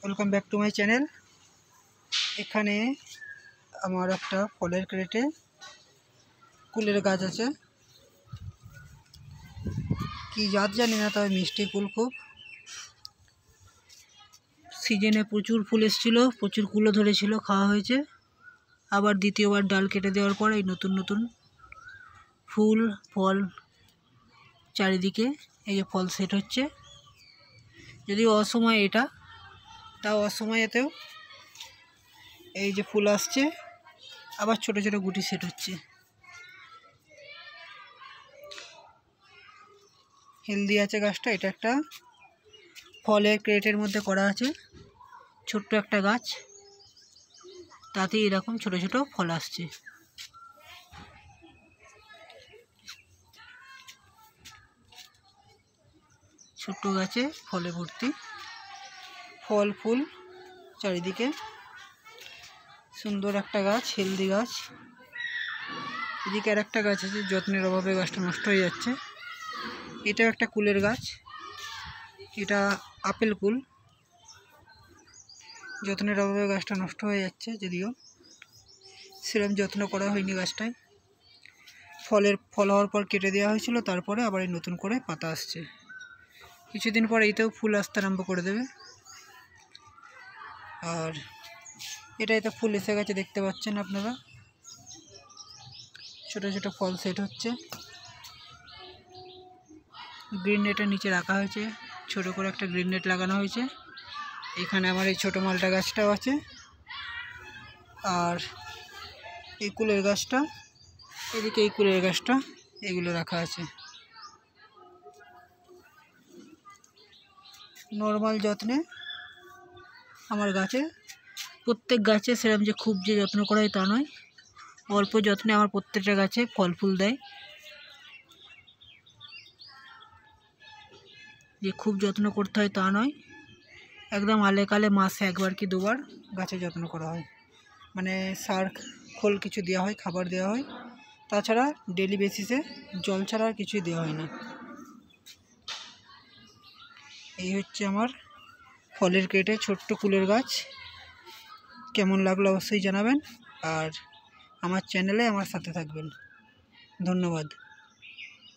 Welcome back to my channel. এখানে আমার একটা ফলের ক্রেটে কুলের গাছ আছে, কি জাত জানি না, তবে মিষ্টি কুল খুব। সিজনে প্রচুর ফুল এসেছিলো, প্রচুর কুলও ধরেছিল, খাওয়া হয়েছে। আবার দ্বিতীয়বার ডাল কেটে দেওয়ার পর এই নতুন নতুন ফুল ফল চারিদিকে এই যে ফল সেট হচ্ছে। যদিও অসময় এটা, তাও অসময়েতেও এই যে ফুল আসছে, আবার ছোট ছোট গুটি সেট হচ্ছে। হেলদি আছে গাছটা। এটা একটা ফলের ক্রেটের মধ্যে করা আছে, ছোট্ট একটা গাছ, তাতেই এরকম ছোট ছোট ফল আসছে। ছোট্ট গাছে ফলে ভর্তি, ফল ফুল চারিদিকে। সুন্দর একটা গাছ, হেলদি গাছ। এদিকে আর একটা গাছ আছে, যত্নের অভাবে গাছটা নষ্ট হয়ে যাচ্ছে। এটাও একটা কুলের গাছ, এটা আপেল কুল। যত্নের অভাবে গাছটা নষ্ট হয়ে যাচ্ছে, যদিও সেরকম যত্ন করা হয়নি গাছটায়। ফল হওয়ার পর কেটে দেওয়া হয়েছিল, তারপরে আবার এই নতুন করে পাতা আসছে। কিছুদিন পর এইতেও ফুল আসতে আরম্ভ করে দেবে। আর এটাই তো ফুল এসে গেছে, দেখতে পাচ্ছেন আপনারা। ছোট ছোট ফল সেট হচ্ছে। গ্রিন নেটের নিচে রাখা হয়েছে, ছোট করে একটা গ্রিন নেট লাগানো হয়েছে। এখানে আমার এই ছোটো মালটা গাছটাও আছে, আর এই কুলের গাছটা, এদিকে এই কুলের গাছটা, এগুলো রাখা আছে। নর্মাল যত্নে আমার গাছে, প্রত্যেক গাছে সেরকম যে খুব যে যত্ন করা হয় তা নয়, অল্প যত্নে আমার প্রত্যেকটা গাছে ফল ফুল দেয়। যে খুব যত্ন করতে হয় তা নয়, একদম আলে কালে মাসে একবার কি দুবার গাছে যত্ন করা হয়। মানে সার খোল কিছু দেওয়া হয়, খাবার দেওয়া হয়, তাছাড়া ডেলি বেসিসে জল ছাড়া আর কিছুই দেওয়া হয় না। এই হচ্ছে আমার ফলের ক্রেটে ছোট্ট কুলের গাছ। কেমন লাগলো অবশ্যই জানাবেন, আর আমার চ্যানেলে আমার সাথে থাকবেন। ধন্যবাদ।